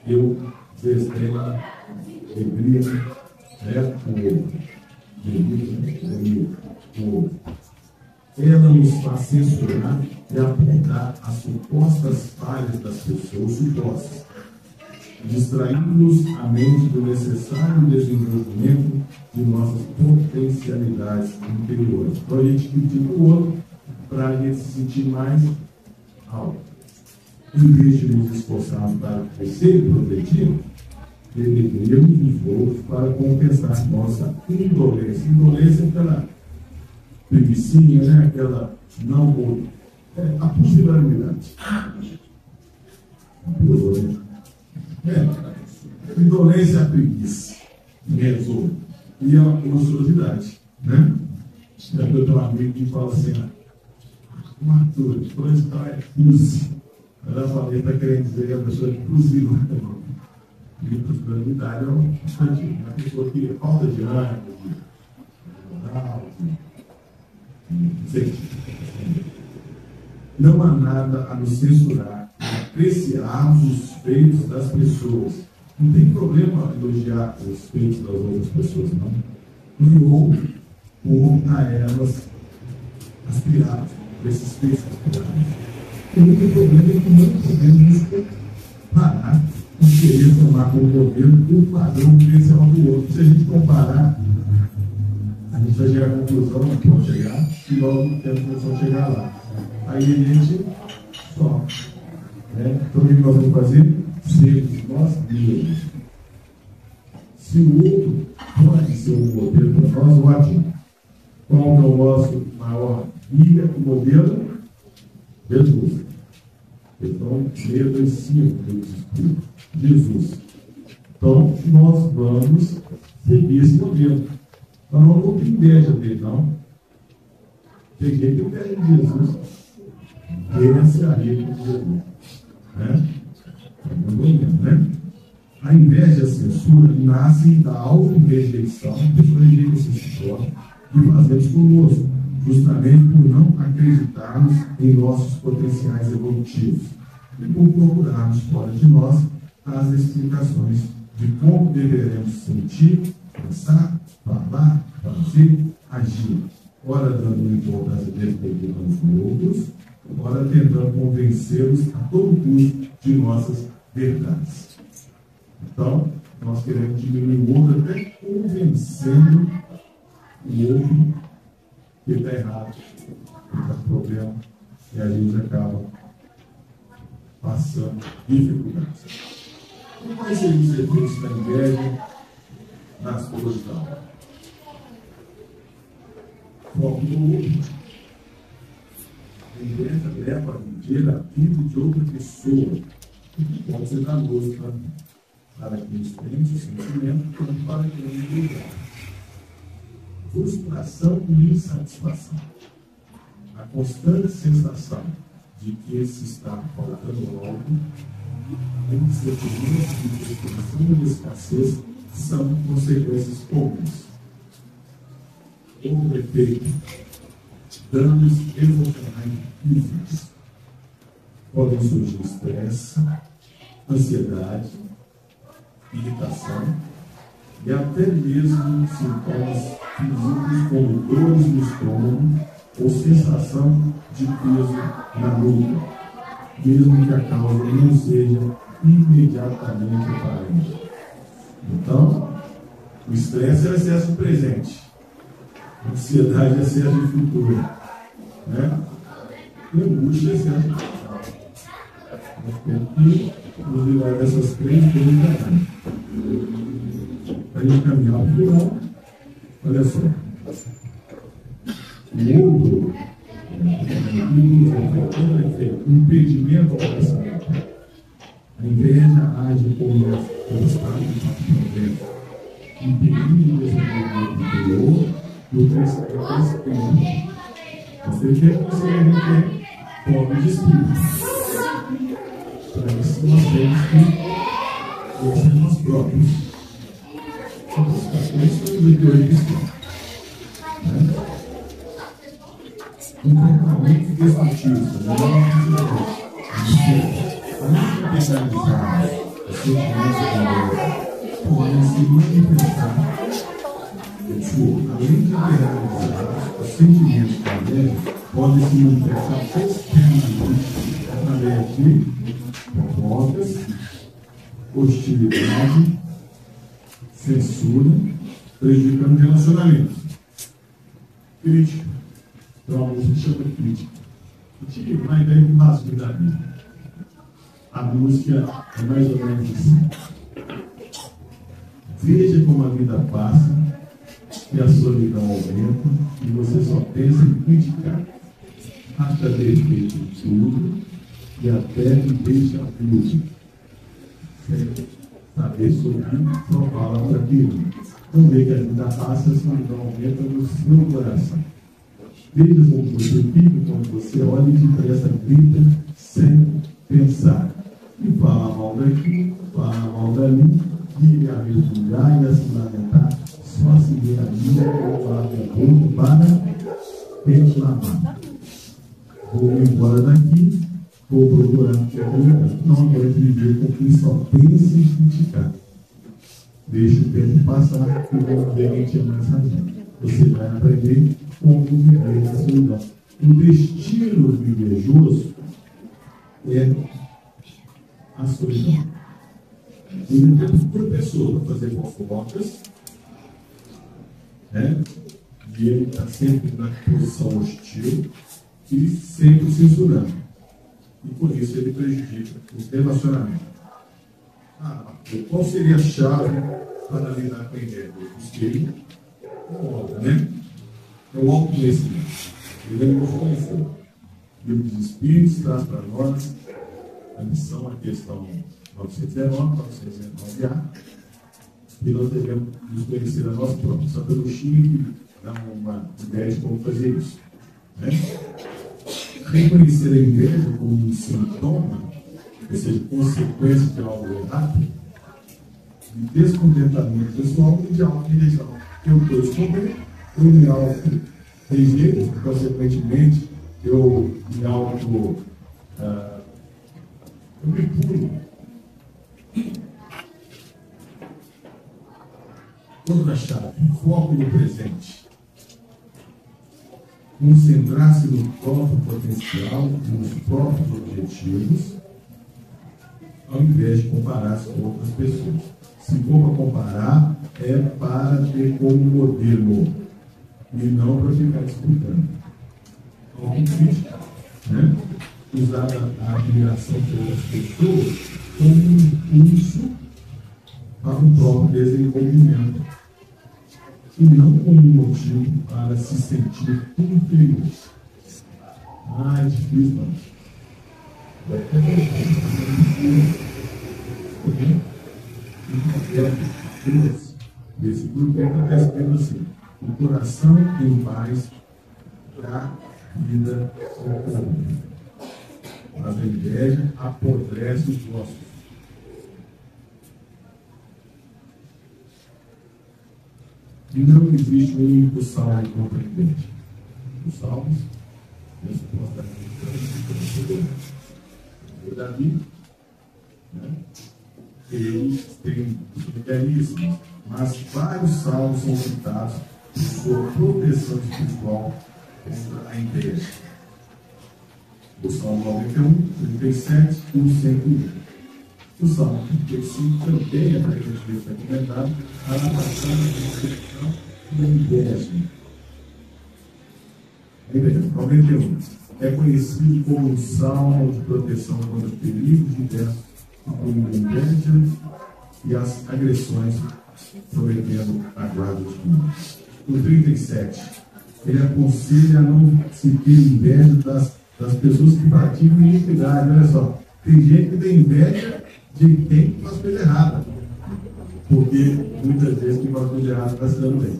eu desdenho a alegria, ela nos faz censurar e apontar as supostas falhas das pessoas supostas, distraindo-nos a mente do necessário desenvolvimento de nossas potencialidades interiores. Então a gente critica o outro para a gente se sentir mais alto. Em vez de nos esforçarmos para crescer e progredir, beberemos os outros para compensar nossa indolência. Indolência é aquela preguicinha, né? Aquela não... a pusilanimidade. Indolência é a preguiça, em resumo. E a ociosidade, né? Eu tenho um amigo que fala assim, Arthur, depois é puse. Ela fala, ele está querendo dizer que a pessoa é pusilânime. E pusilanimidade é uma pessoa que falta de ânimo, não há nada a nos censurar, apreciarmos os feitos das pessoas. Não tem problema elogiar os feitos das outras pessoas, não. Criou por a elas aspirar por esses feitos. O único problema é que não podemos parar de querer tomar como modelo o padrão vivencial do outro. Se a gente comparar, a gente vai chegar à conclusão que vamos chegar e logo no tempo nós vamos chegar lá. Aí a gente sofre. Então o que nós vamos fazer? Sermos nós mesmos. Se o outro pode ser um modelo para nós, ótimo. Qual é o nosso maior guia, o modelo? Jesus. Então, leia 2:5, Jesus. Então, nós vamos seguir esse modelo. Então, não vou ter inveja dele, não. Peguei o pé de Jesus. Essa é a regra de Jesus. Né? A inveja e a censura nascem da auto-rejeição, a pessoa rejeita-se si próprio e fazemos conosco, justamente por não acreditarmos em nossos potenciais evolutivos e por procurarmos fora de nós as explicações de como deveremos sentir, pensar, falar, fazer, agir, ora dando importância desproporcional aos outros, ora tentando convencê-los a todo custo de nossas verdades. Então, nós queremos diminuir o outro até convencendo o outro que está errado, que está com problema, e a gente acaba passando dificuldades. Como vai ser os efeitos da inveja nas coisas da alma? Foco no outro. A inveja leva a viver a vida de outra pessoa, que pode ser danoso para quem tem o sentimento, quanto para quem não tem. Frustração e insatisfação. A constante sensação de que se está faltando algo, a incerteza de disposição e escassez são consequências comuns. Outro efeito, danos emocionais físicos. Podem surgir estresse, ansiedade, irritação e até mesmo sintomas físicos como dores no estômago ou sensação de peso na nuca, mesmo que a causa não seja imediatamente aparente. Então, o estresse é excesso do presente, a ansiedade é excesso do futuro, né? E a angústia é excesso do passado. Nós temos que nos livrar dessas três coisas para a gente caminhar para o final. Olha só. O outro impedimento ao crescimento. A inveja age como obstáculo para o progresso, impedindo o desenvolvimento interior e o crescimento. Você quer que você é pobre de espírito. Para isso nós temos que conhecer nós próprios. Isso é o interior cristão. Um comportamento destrutivo, né? Além de penalizar a sua criança também, podem se manifestar. Além de penalizar os sentimentos da inveja, podem se manifestar externamente através de fofocas, hostilidade, censura, prejudicando relacionamentos, crítica. Então a música chama de crítica. Crítica vai bem com base da Bíblia. A música é mais ou menos assim. Veja como a vida passa e a solidão aumenta e você só pensa em criticar. Acha defeito em tudo e até me deixa viúvo. Sem saber sorrir, só fala para aquilo. Não vê que a vida passa e a solidão aumenta no seu coração. Veja como você fica quando você olha e depressa grita sem pensar. E fala mal daqui, fala mal dali, vive a mergulhar e a se lamentar, só se vê a vida com o lado para reclamar. Vou embora daqui, vou procurar lugar. Não aguento viver com quem só pensa em criticar. Deixa o tempo passar e vamos ver quem tinha mais razão. Você vai aprender como viver na solidão. O destino do invejoso é a solidão. Ele procura pessoa para fazer fofocas, né? E ele está sempre na posição hostil e sempre censurando. E por isso ele prejudica o relacionamento. Qual seria a chave para lidar com a ideia? Busquei uma obra, né? É o autoconhecimento. Ele nos conheceu. O livro dos Espíritos traz para nós a lição, a questão 919, 919A, e nós devemos nos conhecer a nós próprios. Só pelo Chico dá uma ideia de como fazer isso. Né? Reconhecer a inveja como um sintoma, ou seja, consequência de algo errado, de descontentamento pessoal e de auto-rejeição. Eu estou escondendo, eu me auto-rejeito, consequentemente, eu me auto. Eu me pulo. Outra chave, foco no presente. Concentrar-se no próprio potencial, nos próprios objetivos, ao invés de comparar-se com outras pessoas. Se for para comparar, é para ter como modelo e não para ficar disputando. Autocrítica, né? Usar a admiração pelas pessoas como um impulso para o próprio desenvolvimento e não como um motivo para se sentir inferior. É difícil, mano. Esse grupo está escrito assim: o coração em paz dá vida ao povo, mas a inveja apodrece os ossos. E não existe um único salmo contra a inveja. Os salmos, o Davi, né? Eles têm mecanismos, mas vários salmos são citados por sua proteção espiritual contra a inveja. O Salmo 91, 37 e o 101. O Salmo 35 também é para a gente ver recomendado a adaptação da decepção e da inveja. 91. É conhecido como um salmo de proteção contra perigos diversos, como a inveja e as agressões, prometendo a guarda de Deus. O 37. Ele aconselha a não se ter inveja das pessoas que praticam iniquidade. Olha só, tem gente que tem inveja de quem faz coisa errada, porque muitas vezes quem faz coisa errada está se dando bem.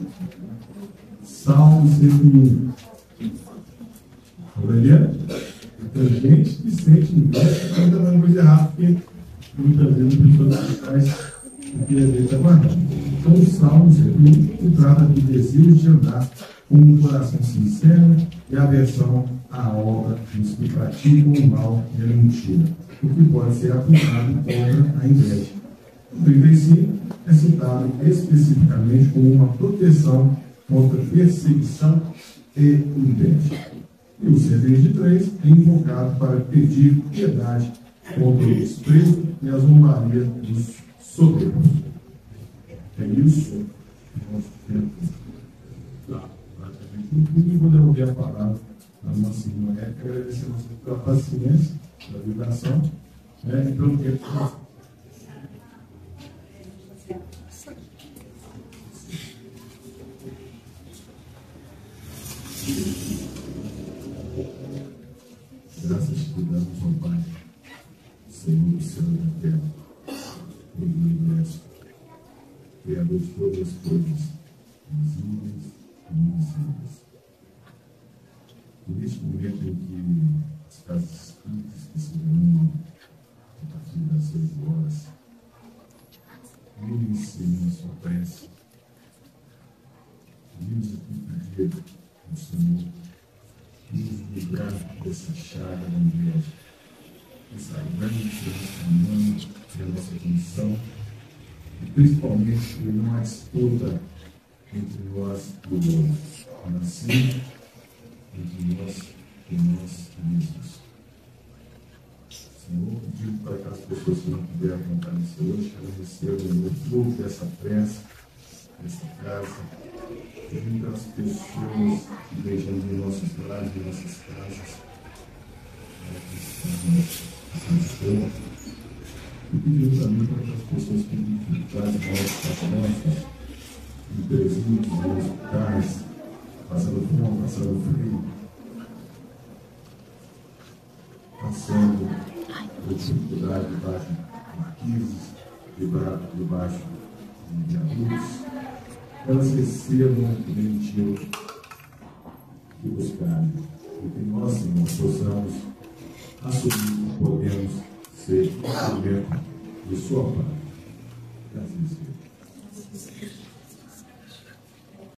Salmo 101. Aureliano? Tem gente que sente inveja que ainda faz coisa errada, porque muitas vezes a pessoa não faz o que a gente está guardando. Então, o Salmo 101 que trata do desejo de andar com um coração sincero e aversão à obra dos que praticam o mal e a mentira, o que pode ser aplicado contra a inveja. O 35 é citado especificamente como uma proteção contra perseguição e inveja. E o 123 é invocado para pedir piedade contra o desprezo e as zombarias dos soberbos. É isso que nós temos. E vou devolver a palavra à nossa irmã Érica, agradecendo pela paciência, pela vibração, né, e pelo tempo. cuidamos, ó Pai, Senhor do céu e da terra, Rei do universo, Criador de todas as coisas, visíveis e invisíveis. E neste momento em que as casas espíritas que se reúnem a partir das 6 horas, unem-se em sua prece, vimos aqui pedir ao Senhor nos livrar dessa chaga da inveja, essa grande transformando da nossa condição, e principalmente por não há disputa entre nós e o outro, mas sim entre nós e nós mesmos. Senhor, pedindo para que as pessoas que não puderam comparecer hoje, que elas recebam o fruto dessa prece, dessa casa, pedindo às pessoas que beijando em nossos lares, em nossas casas, e pedindo também para que as pessoas que têm dificuldades nossas, em presídios, em hospitais, passando fome, passando frio, passando por dificuldade debaixo de marquises, debaixo de viadutos, elas recebam o gentil que buscarem. E que nós, Senhor, possamos assumir que podemos ser instrumento de sua paz.